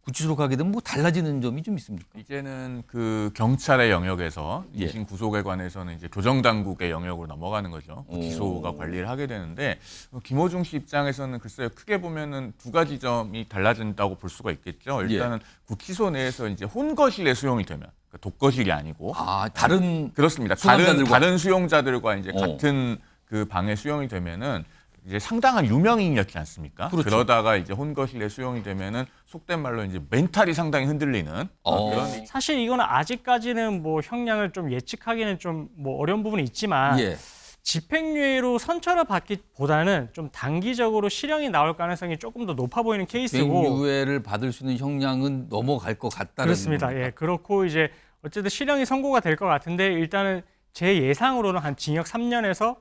구치소로 가게 되면 뭐 달라지는 점이 좀 있습니까? 이제는 그 경찰의 영역에서 예. 2심 구속에 관해서는 이제 교정당국의 영역으로 넘어가는 거죠. 구치소가 관리를 하게 되는데 김호중 씨 입장에서는 글쎄요 크게 보면은 두 가지 점이 달라진다고 볼 수가 있겠죠. 일단은 구치소 내에서 이제 혼거실에 수용이 되면 그러니까 독거실이 아니고 다른 그렇습니다. 수감자들과. 다른 수용자들과 이제 같은 그 방에 수용이 되면은 이제 상당한 유명인이었지 않습니까? 그렇죠. 그러다가 이제 혼거실에 수용이 되면은 속된 말로 이제 멘탈이 상당히 흔들리는 그런 사실 이거는 아직까지는 뭐 형량을 좀 예측하기는 좀 뭐 어려운 부분이 있지만 예. 집행유예로 선처를 받기보다는 좀 단기적으로 실형이 나올 가능성이 조금 더 높아 보이는 케이스고 집행유예를 받을 수 있는 형량은 넘어갈 것 같다는 그렇습니다. 겁니까? 예, 그렇고 이제 어쨌든 실형이 선고가 될 것 같은데 일단은 제 예상으로는 한 징역 3년에서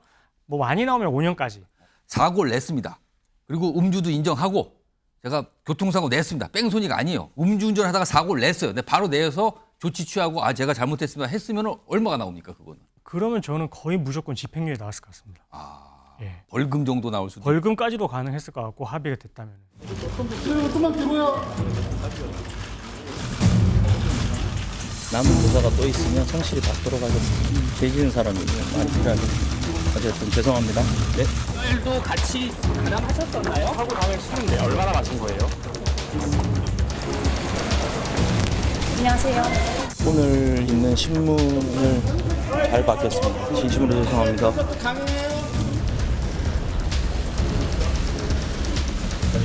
뭐 많이 나오면 5년까지. 사고를 냈습니다. 그리고 음주도 인정하고 제가 교통사고 냈습니다. 뺑소니가 아니에요. 음주운전하다가 사고를 냈어요. 근데 바로 내서 조치 취하고 제가 잘못했습니다 했으면 얼마가 나옵니까 그거는? 그러면 저는 거의 무조건 집행유예 나왔을 것 같습니다. 예. 벌금 정도 나올 수도 벌금까지도 가능했을 것 같고 합의가 됐다면. 남은 조사가 또 있으면 성실히 받도록 하겠습니다. 죄지은 사람이 많이 필요하겠습니다. 어쨌든 죄송합니다. 네. 오늘도 같이 가담하셨었나요? 하고 가면 싫은데 얼마나 마신 거예요? 안녕하세요. 오늘 있는 신문을 잘 받겠습니다. 진심으로 죄송합니다.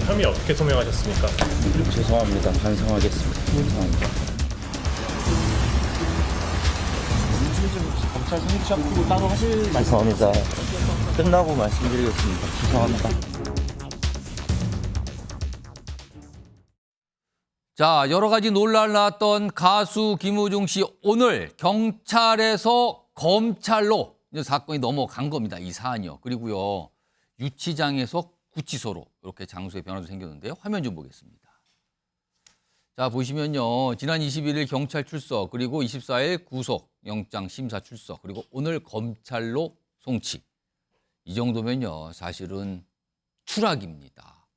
혐의 어떻게 소명하셨습니까? 죄송합니다. 반성하겠습니다. 죄송합니다. 검찰 성취하고 따로 하실 죄송합니다. 끝나고 말씀드리겠습니다. 죄송합니다. 자, 여러 가지 논란을 낳았던 가수 김호중 씨 오늘 경찰에서 검찰로 이제 사건이 넘어간 겁니다. 이 사안이요. 그리고요. 유치장에서 구치소로 이렇게 장소의 변화도 생겼는데요. 화면 좀 보겠습니다. 자, 보시면요. 지난 21일 경찰 출석, 그리고 24일 구속, 영장 심사 출석, 그리고 오늘 검찰로 송치. 이 정도면요. 사실은 추락입니다.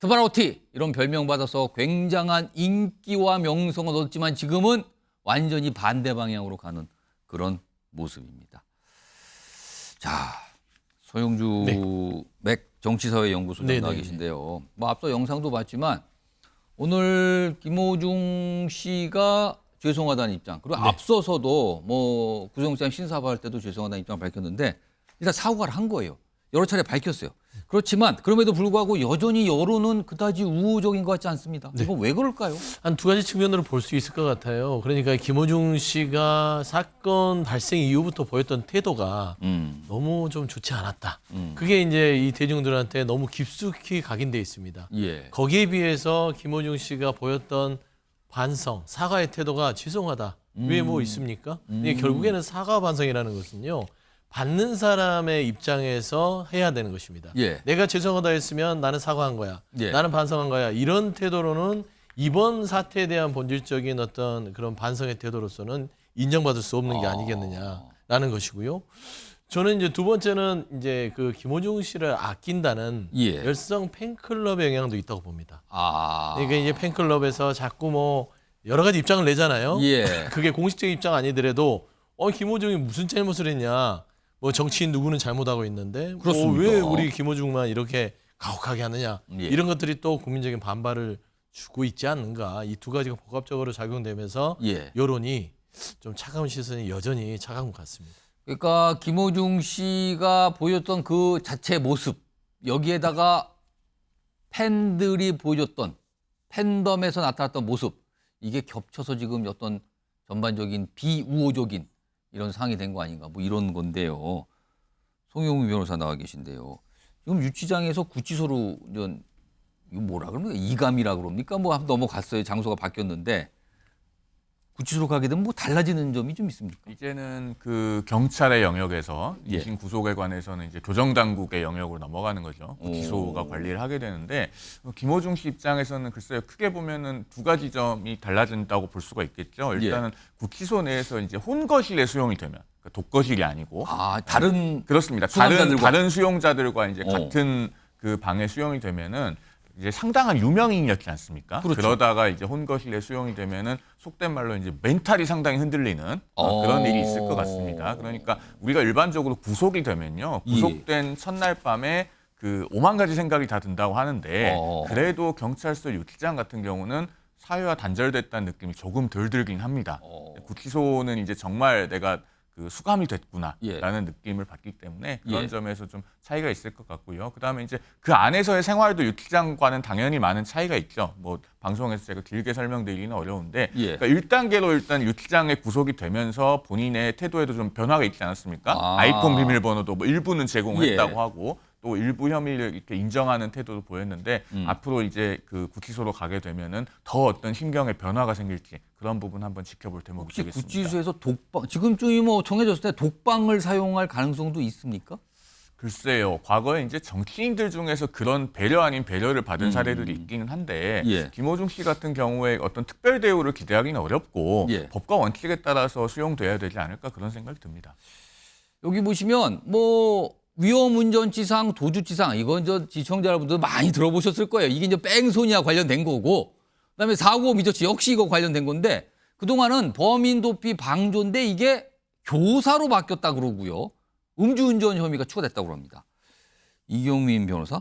트바라오티 이런 별명 받아서 굉장한 인기와 명성을 얻었지만 지금은 완전히 반대 방향으로 가는 그런 모습입니다. 자, 소영주 맥 정치사회연구소장 나와 계신데요. 뭐 앞서 영상도 봤지만 오늘 김호중 씨가 죄송하다는 입장, 그리고 앞서서도 뭐 구속영장 심사할 때도 죄송하다는 입장을 밝혔는데 일단 사과를 한 거예요. 여러 차례 밝혔어요. 그렇지만 그럼에도 불구하고 여전히 여론은 그다지 우호적인 것 같지 않습니다. 이건 왜 그럴까요? 한 두 가지 측면으로 볼 수 있을 것 같아요. 그러니까 김호중 씨가 사건 발생 이후부터 보였던 태도가 너무 좀 좋지 않았다. 그게 이제 이 대중들한테 너무 깊숙이 각인돼 있습니다. 예. 거기에 비해서 김호중 씨가 보였던 반성, 사과의 태도가 죄송하다. 왜 뭐 있습니까? 이게 결국에는 사과 반성이라는 것은요. 받는 사람의 입장에서 해야 되는 것입니다. 예. 내가 죄송하다 했으면 나는 사과한 거야. 예. 나는 반성한 거야. 이런 태도로는 이번 사태에 대한 본질적인 어떤 그런 반성의 태도로서는 인정받을 수 없는 게 아니겠느냐라는 것이고요. 저는 이제 두 번째는 이제 그 김호중 씨를 아낀다는 열성 팬클럽의 영향도 있다고 봅니다. 그러니까 이제 팬클럽에서 자꾸 뭐 여러 가지 입장을 내잖아요. 예. 그게 공식적인 입장 아니더라도 김호중이 무슨 잘못을 했냐. 뭐 정치인 누구는 잘못하고 있는데 왜 우리 김호중만 이렇게 가혹하게 하느냐. 이런 것들이 또 국민적인 반발을 주고 있지 않는가. 이 두 가지가 복합적으로 작용되면서 여론이 좀 차가운 시선이 여전히 차가운 것 같습니다. 그러니까 김호중 씨가 보였던 그 자체 모습, 여기에다가 팬들이 보여줬던 팬덤에서 나타났던 모습, 이게 겹쳐서 지금 어떤 전반적인 비우호적인 이런 상황이 된 거 아닌가, 뭐 이런 건데요. 송영우 변호사 나와 계신데요. 지금 유치장에서 구치소로 이거 뭐라 그럽니까? 이감이라 그럽니까? 뭐 넘어갔어요. 장소가 바뀌었는데 구치소로 가게 되면 뭐 달라지는 점이 좀 있습니까? 이제는 그 경찰의 영역에서 2심 구속에 관해서는 이제 교정당국의 영역으로 넘어가는 거죠. 구치소가 관리를 하게 되는데 김호중 씨 입장에서는 글쎄요 크게 보면은 두 가지 점이 달라진다고 볼 수가 있겠죠. 일단은 구치소 내에서 이제 혼거실에 수용이 되면 그러니까 독거실이 아니고 다른 그렇습니다. 수감자들과. 다른 수용자들과 이제 같은 그 방에 수용이 되면은 이제 상당한 유명인이었지 않습니까? 그렇죠. 그러다가 이제 혼거실에 수용이 되면은 속된 말로 이제 멘탈이 상당히 흔들리는 그런 일이 있을 것 같습니다. 그러니까 우리가 일반적으로 구속이 되면요, 구속된 첫날 밤에 그 5만 가지 생각이 다 든다고 하는데 그래도 경찰서 유치장 같은 경우는 사회와 단절됐다는 느낌이 조금 덜 들긴 합니다. 구치소는 이제 정말 내가 그 수감이 됐구나라는 느낌을 받기 때문에 그런 점에서 좀 차이가 있을 것 같고요. 그다음에 이제 그 안에서의 생활도 유치장과는 당연히 많은 차이가 있죠. 뭐 방송에서 제가 길게 설명드리기는 어려운데 그러니까 1단계로 일단 유치장에 구속이 되면서 본인의 태도에도 좀 변화가 있지 않았습니까? 아이폰 비밀번호도 뭐 일부는 제공했다고 하고 또 일부 혐의를 이렇게 인정하는 태도도 보였는데 앞으로 이제 그 구치소로 가게 되면은 더 어떤 심경의 변화가 생길지 그런 부분 한번 지켜볼 대목이 혹시 되겠습니다. 구치소에서 독방 지금쯤이 뭐 정해졌을 때 독방을 사용할 가능성도 있습니까? 글쎄요. 과거에 이제 정치인들 중에서 그런 배려 아닌 배려를 받은 사례들이 있기는 한데 김호중 씨 같은 경우에 어떤 특별 대우를 기대하기는 어렵고 법과 원칙에 따라서 수용돼야 되지 않을까 그런 생각이 듭니다. 여기 보시면 뭐 위험운전치상, 도주치상 이건 저 시청자 여러분들 많이 들어보셨을 거예요. 이게 이제 뺑소니와 관련된 거고, 그다음에 사고 미조치 역시 이거 관련된 건데 그동안은 범인 도피 방조인데 이게 교사로 바뀌었다 그러고요. 음주운전 혐의가 추가됐다고 합니다. 이경민 변호사,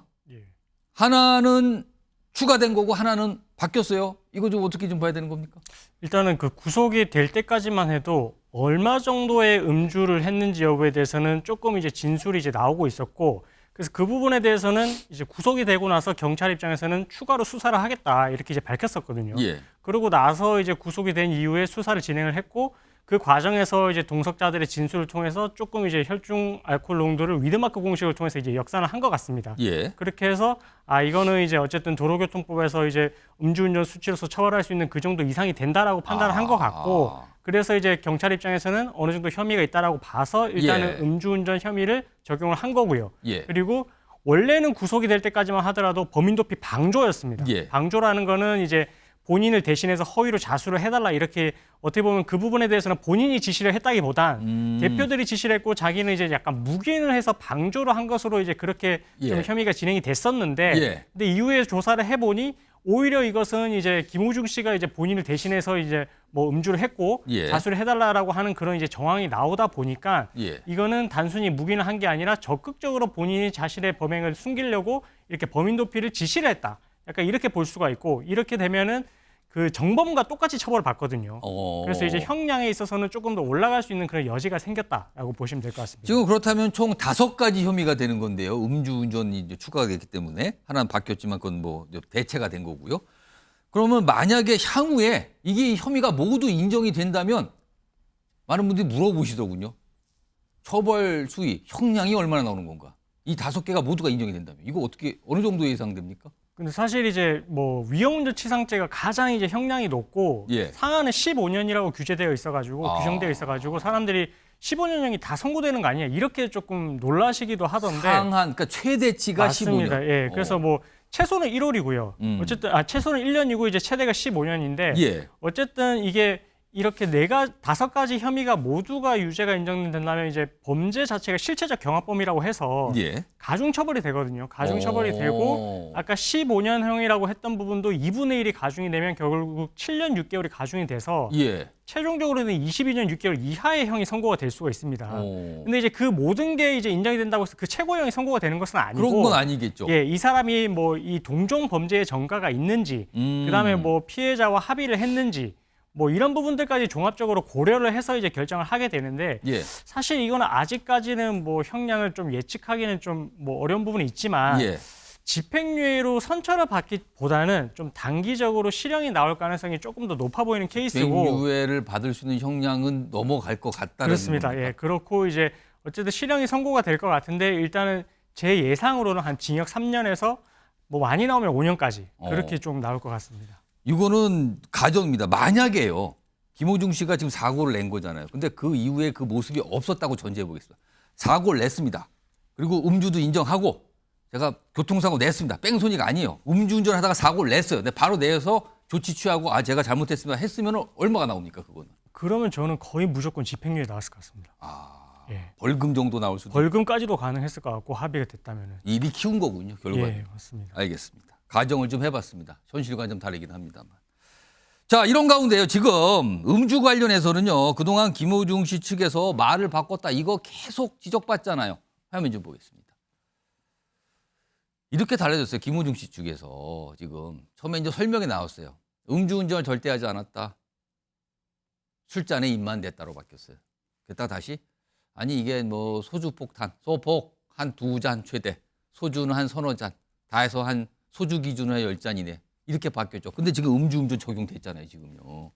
하나는 추가된 거고 하나는 바뀌었어요. 이거 좀 어떻게 좀 봐야 되는 겁니까? 일단은 그 구속이 될 때까지만 해도 얼마 정도의 음주를 했는지 여부에 대해서는 조금 이제 진술이 이제 나오고 있었고, 그래서 그 부분에 대해서는 이제 구속이 되고 나서 경찰 입장에서는 추가로 수사를 하겠다 이렇게 이제 밝혔었거든요. 그러고 나서 이제 구속이 된 이후에 수사를 진행을 했고, 그 과정에서 이제 동석자들의 진술을 통해서 조금 이제 혈중 알코올 농도를 위드마크 공식을 통해서 이제 역산을 한 것 같습니다. 그렇게 해서 이거는 이제 어쨌든 도로교통법에서 이제 음주운전 수치로서 처벌할 수 있는 그 정도 이상이 된다라고 판단을 한 것 같고, 그래서 이제 경찰 입장에서는 어느 정도 혐의가 있다라고 봐서 일단은 음주운전 혐의를 적용을 한 거고요. 그리고 원래는 구속이 될 때까지만 하더라도 범인 도피 방조였습니다. 방조라는 거는 이제 본인을 대신해서 허위로 자수를 해달라 이렇게 어떻게 보면 그 부분에 대해서는 본인이 지시를 했다기보단 대표들이 지시를 했고 자기는 이제 약간 묵인을 해서 방조를 한 것으로 이제 그렇게 좀 혐의가 진행이 됐었는데 근데 이후에 조사를 해보니 오히려 이것은 이제 김호중 씨가 이제 본인을 대신해서 이제 뭐 음주를 했고 자수를 해달라라고 하는 그런 이제 정황이 나오다 보니까 이거는 단순히 묵인을 한 게 아니라 적극적으로 본인이 자신의 범행을 숨기려고 이렇게 범인 도피를 지시를 했다. 약간 이렇게 볼 수가 있고, 이렇게 되면은 그 정범과 똑같이 처벌을 받거든요. 그래서 이제 형량에 있어서는 조금 더 올라갈 수 있는 그런 여지가 생겼다라고 보시면 될 것 같습니다. 지금 그렇다면 총 5가지 혐의가 되는 건데요. 음주운전이 이제 추가가 됐기 때문에 하나는 바뀌었지만 그건 뭐 대체가 된 거고요. 그러면 만약에 향후에 이게 혐의가 모두 인정이 된다면 많은 분들이 물어보시더군요. 처벌 수위, 형량이 얼마나 나오는 건가? 이 5개가 모두가 인정이 된다면 이거 어떻게 어느 정도 예상됩니까? 근데 사실 이제 뭐 위험운전 치상죄가 가장 이제 형량이 높고 상한은 15년이라고 규제되어 있어가지고 규정되어 있어가지고 사람들이 15년형이 다 선고되는 거 아니야 이렇게 조금 놀라시기도 하던데 상한 그러니까 최대치가 맞습니다. 15년. 그래서 뭐 최소는 1월이고요. 어쨌든 최소는 1년이고 이제 최대가 15년인데 어쨌든 이게 이렇게 5가지 혐의가 모두가 유죄가 인정된다면 이제 범죄 자체가 실체적 경합범이라고 해서 가중처벌이 되거든요. 가중처벌이 되고 아까 15년형이라고 했던 부분도 2분의 1이 가중이 되면 결국 7년 6개월이 가중이 돼서 최종적으로는 22년 6개월 이하의 형이 선고가 될 수가 있습니다. 근데 이제 그 모든 게 이제 인정이 된다고 해서 그 최고형이 선고가 되는 것은 아니고 그런 건 아니겠죠. 이 사람이 뭐 이 동종 범죄의 전과가 있는지 그다음에 뭐 피해자와 합의를 했는지 뭐 이런 부분들까지 종합적으로 고려를 해서 이제 결정을 하게 되는데 사실 이거는 아직까지는 뭐 형량을 좀 예측하기는 좀 뭐 어려운 부분이 있지만 집행유예로 선처를 받기보다는 좀 단기적으로 실형이 나올 가능성이 조금 더 높아 보이는 케이스고 집행유예를 받을 수 있는 형량은 넘어갈 것 같다는 그렇습니다. 그렇고 이제 어쨌든 실형이 선고가 될 것 같은데 일단은 제 예상으로는 한 징역 3년에서 뭐 많이 나오면 5년까지 그렇게 좀 나올 것 같습니다. 이거는 가정입니다. 만약에요. 김호중 씨가 지금 사고를 낸 거잖아요. 근데 그 이후에 그 모습이 없었다고 전제해 보겠습니다. 사고를 냈습니다. 그리고 음주도 인정하고 제가 교통사고 냈습니다. 뺑소니가 아니에요. 음주운전 하다가 사고를 냈어요. 근데 바로 내서 조치 취하고 제가 잘못했습니다 했으면 얼마가 나옵니까 그거는? 그러면 저는 거의 무조건 집행유예 나왔을 것 같습니다. 벌금 정도 나올 수도 벌금까지도 가능했을 것 같고 합의가 됐다면은. 입이 키운 거군요. 결과는. 맞습니다. 알겠습니다. 가정을 좀 해봤습니다. 현실과 좀 다르긴 합니다만. 자, 이런 가운데요. 지금 음주 관련해서는요. 그동안 김호중 씨 측에서 말을 바꿨다. 이거 계속 지적받잖아요. 화면 좀 보겠습니다. 이렇게 달라졌어요. 김호중 씨 측에서 지금 처음에 이제 설명이 나왔어요. 음주운전을 절대 하지 않았다. 술잔에 입만 댔다로 바뀌었어요. 그랬다가 다시 아니 이게 뭐 소주 폭탄, 소폭 한 2잔 최대, 소주는 한 서너 잔, 다 해서 한 소주 기준으로 10잔이네. 이렇게 바뀌었죠. 근데 지금 음주운전 적용됐잖아요, 지금요.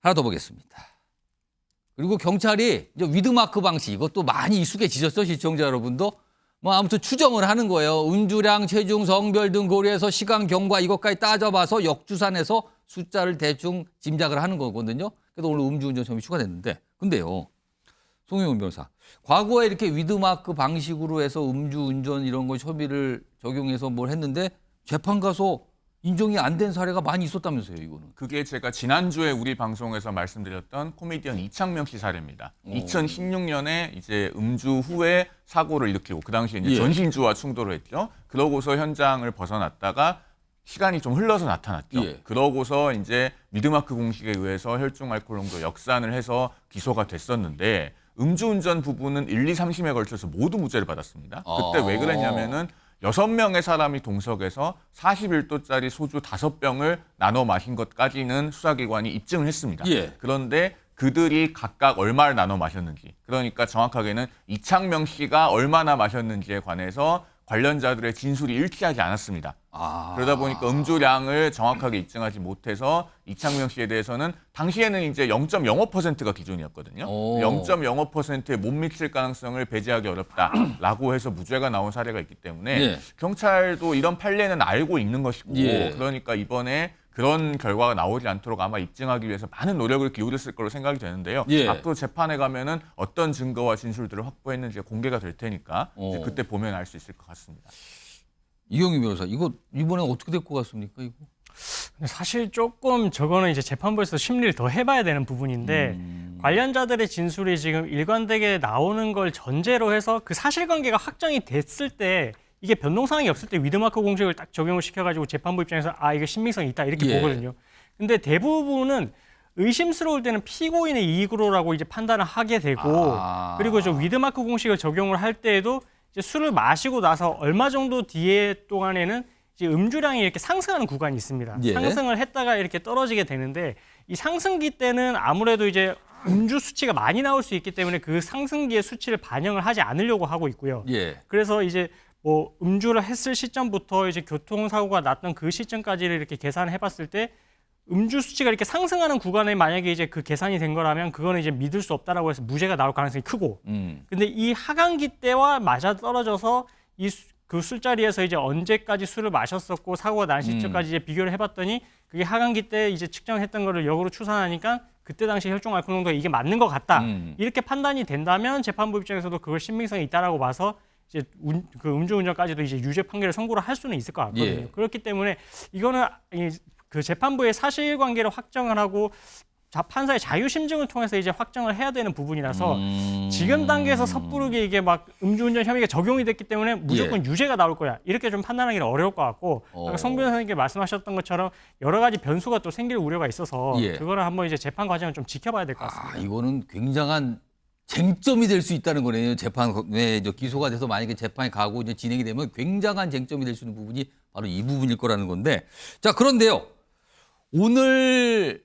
하나 더 보겠습니다. 그리고 경찰이 이제 위드마크 방식, 이것도 많이 익숙해지셨죠, 시청자 여러분도? 뭐 아무튼 추정을 하는 거예요. 운주량, 체중, 성별 등 고려해서 시간, 경과 이것까지 따져봐서 역주산해서 숫자를 대충 짐작을 하는 거거든요. 그래서 오늘 음주운전 혐의 추가됐는데, 근데요, 송영훈 변호사, 과거에 이렇게 위드마크 방식으로 해서 음주운전 이런 거 혐의를 적용해서 뭘 했는데 재판 가서 인정이 안 된 사례가 많이 있었다면서요, 이거는. 그게 제가 지난주에 우리 방송에서 말씀드렸던 코미디언 이창명 씨 사례입니다. 2016년에 이제 음주 후에 사고를 일으키고 그 당시에 이제 예. 전신주와 충돌을 했죠. 그러고서 현장을 벗어났다가 시간이 좀 흘러서 나타났죠. 예. 그러고서 이제 미드마크 공식에 의해서 혈중 알코올 농도 역산을 해서 기소가 됐었는데 음주운전 부분은 1, 2, 3심에 걸쳐서 모두 무죄를 받았습니다. 그때 왜 그랬냐면은 6명의 사람이 동석해서 41도짜리 소주 5병을 나눠 마신 것까지는 수사기관이 입증을 했습니다. 예. 그런데 그들이 각각 얼마를 나눠 마셨는지, 그러니까 정확하게는 이창명 씨가 얼마나 마셨는지에 관해서 관련자들의 진술이 일치하지 않았습니다. 그러다 보니까 음주량을 정확하게 입증하지 못해서 이창명 씨에 대해서는 당시에는 이제 0.05%가 기준이었거든요. 0.05%에 못 미칠 가능성을 배제하기 어렵다라고 해서 무죄가 나온 사례가 있기 때문에 예. 경찰도 이런 판례는 알고 있는 것이고 예. 그러니까 이번에 그런 결과가 나오지 않도록 아마 입증하기 위해서 많은 노력을 기울였을 거로 생각이 되는데요. 예. 앞으로 재판에 가면은 어떤 증거와 진술들을 확보했는지가 공개가 될 테니까 이제 그때 보면 알 수 있을 것 같습니다. 이경규 변호사, 이거 이번에 어떻게 될 것 같습니까, 이거? 사실 조금 저거는 이제 재판부에서 심리를 더 해봐야 되는 부분인데 관련자들의 진술이 지금 일관되게 나오는 걸 전제로 해서 그 사실관계가 확정이 됐을 때 이게 변동사항이 없을 때 위드마크 공식을 딱 적용을 시켜가지고 재판부 입장에서 아 이게 신빙성이 있다 이렇게 예. 보거든요. 근데 대부분은 의심스러울 때는 피고인의 이익으로라고 이제 판단을 하게 되고 그리고 저 위드마크 공식을 적용을 할 때에도 이제 술을 마시고 나서 얼마 정도 뒤에 동안에는 이제 음주량이 이렇게 상승하는 구간이 있습니다. 예. 상승을 했다가 이렇게 떨어지게 되는데 이 상승기 때는 아무래도 이제 음주 수치가 많이 나올 수 있기 때문에 그 상승기의 수치를 반영을 하지 않으려고 하고 있고요. 예. 그래서 이제 뭐 음주를 했을 시점부터 이제 교통사고가 났던 그 시점까지를 이렇게 계산을 해봤을 때 음주 수치가 이렇게 상승하는 구간에 만약에 이제 그 계산이 된 거라면 그거는 이제 믿을 수 없다라고 해서 무죄가 나올 가능성이 크고 근데 이 하강기 때와 맞아 떨어져서 그 술자리에서 이제 언제까지 술을 마셨었고 사고가 난 시점까지 이제 비교를 해봤더니 그게 하강기 때 이제 측정했던 거를 역으로 추산하니까 그때 당시 혈중 알코올 농도가 이게 맞는 것 같다 이렇게 판단이 된다면 재판부 입장에서도 그걸 신빙성이 있다라고 봐서 이제 그 음주운전까지도 이제 유죄 판결을 선고를 할 수는 있을 것 같거든요. 예. 그렇기 때문에 이거는 그 재판부의 사실관계를 확정을 하고 판사의 자유심증을 통해서 이제 확정을 해야 되는 부분이라서 지금 단계에서 섣부르게 이게 막 음주운전 혐의가 적용이 됐기 때문에 무조건 유죄가 나올 거야 이렇게 좀 판단하기는 어려울 것 같고 아까 송 변호사님께 말씀하셨던 것처럼 여러 가지 변수가 또 생길 우려가 있어서 예. 그거를 한번 이제 재판 과정을 좀 지켜봐야 될 것 같습니다. 이거는 굉장한 쟁점이 될 수 있다는 거네요. 재판에 기소가 돼서 만약에 재판이 가고 이제 진행이 되면 굉장한 쟁점이 될 수 있는 부분이 바로 이 부분일 거라는 건데. 자, 그런데요. 오늘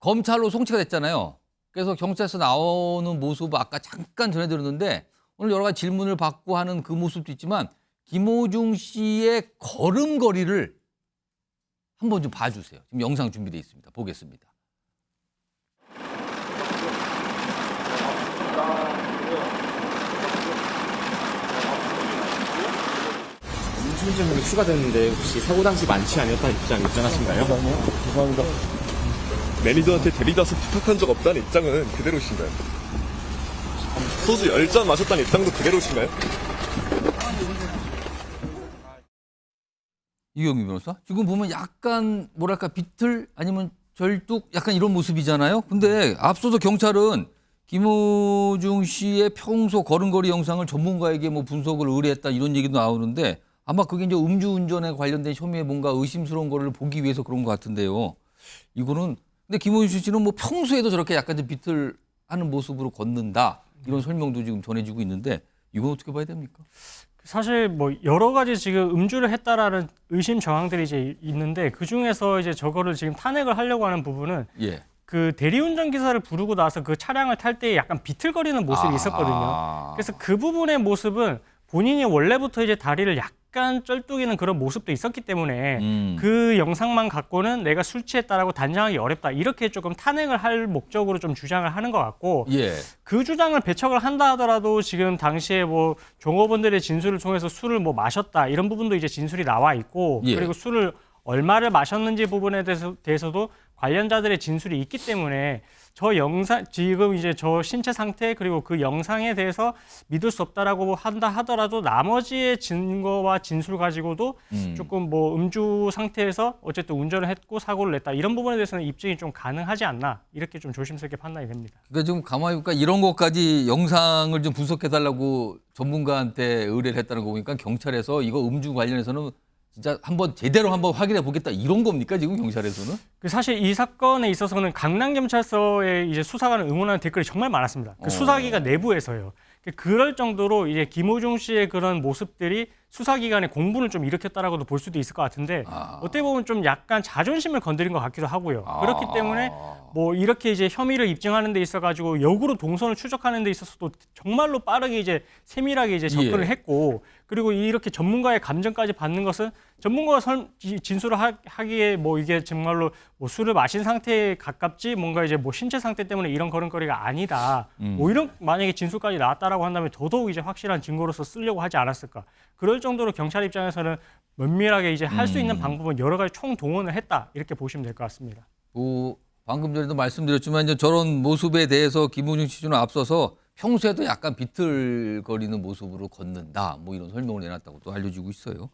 검찰로 송치가 됐잖아요. 그래서 경찰에서 나오는 모습 아까 잠깐 전해드렸는데 오늘 여러 가지 질문을 받고 하는 그 모습도 있지만 김호중 씨의 걸음걸이를 한번 좀 봐주세요. 지금 영상 준비되어 있습니다. 보겠습니다. 음주운전 혐의 추가됐는데 혹시 사고 당시 만취 아니었다는 입장 입장하신가요? 죄송합니다. 매니저한테 데리다서 부탁한 적 없다는 입장은 그대로신가요? 소주 10잔 마셨다는 입장도 그대로신가요? 이경규 변호사? 지금 보면 약간 뭐랄까 비틀 아니면 절뚝 약간 이런 모습이잖아요. 근데 앞서서 경찰은 김호중 씨의 평소 걸음걸이 영상을 전문가에게 뭐 분석을 의뢰했다 이런 얘기도 나오는데 아마 그게 이제 음주운전에 관련된 혐의에 뭔가 의심스러운 거를 보기 위해서 그런 것 같은데요. 이거는 근데 김호준 씨는 뭐 평소에도 저렇게 약간 좀 비틀하는 모습으로 걷는다 이런 설명도 지금 전해지고 있는데 이건 어떻게 봐야 됩니까? 사실 뭐 여러 가지 지금 음주를 했다라는 의심 정황들이 이제 있는데 그 중에서 이제 저거를 지금 탄핵을 하려고 하는 부분은 예. 그 대리운전 기사를 부르고 나서 그 차량을 탈 때 약간 비틀거리는 모습이 있었거든요. 그래서 그 부분의 모습은 본인이 원래부터 이제 다리를 약간 쩔뚝이는 그런 모습도 있었기 때문에 그 영상만 갖고는 내가 술 취했다라고 단정하기 어렵다. 이렇게 조금 탄핵을 할 목적으로 좀 주장을 하는 것 같고 예. 그 주장을 배척을 한다 하더라도 지금 당시에 뭐 종업원들의 진술을 통해서 술을 뭐 마셨다 이런 부분도 이제 진술이 나와 있고 예. 그리고 술을 얼마를 마셨는지 부분에 대해서도 관련자들의 진술이 있기 때문에 저 영상 지금 이제 저 신체 상태 그리고 그 영상에 대해서 믿을 수 없다라고 한다 하더라도 나머지의 증거와 진술 가지고도 조금 뭐 음주 상태에서 어쨌든 운전을 했고 사고를 냈다 이런 부분에 대해서는 입증이 좀 가능하지 않나 이렇게 좀 조심스럽게 판단이 됩니다. 그러니까 좀 가만히 보니까 이런 것까지 영상을 좀 분석해달라고 전문가한테 의뢰를 했다는 거 보니까 경찰에서 이거 음주 관련해서는 진짜 한번 제대로 한번 확인해 보겠다 이런 겁니까 지금 경찰에서는? 그 사실 이 사건에 있어서는 강남경찰서의 이제 수사관을 응원하는 댓글이 정말 많았습니다. 그 수사기관 내부에서요. 그럴 정도로 이제 김호중 씨의 그런 모습들이 수사기관의 공분을 좀 일으켰다라고도 볼 수도 있을 것 같은데 어떻게 보면 좀 약간 자존심을 건드린 것 같기도 하고요. 그렇기 때문에 뭐 이렇게 이제 혐의를 입증하는 데 있어가지고 역으로 동선을 추적하는 데 있어서도 정말로 빠르게 이제 세밀하게 이제 접근을 했고 그리고 이렇게 전문가의 감정까지 받는 것은 전문가가 진술을 하기에 뭐 이게 정말로 뭐 술을 마신 상태에 가깝지 뭔가 이제 뭐 신체 상태 때문에 이런 걸음거리가 아니다. 뭐 이런 만약에 진술까지 나왔다라고 한다면 더더욱 이제 확실한 증거로서 쓰려고 하지 않았을까. 그럴 정도로 경찰 입장에서는 면밀하게 이제 할 수 있는 방법은 여러 가지 총동원을 했다. 이렇게 보시면 될 것 같습니다. 방금 전에도 말씀드렸지만 이제 저런 모습에 대해서 김호중 씨는 앞서서 평소에도 약간 비틀거리는 모습으로 걷는다. 뭐 이런 설명을 내놨다고 또 알려지고 있어요.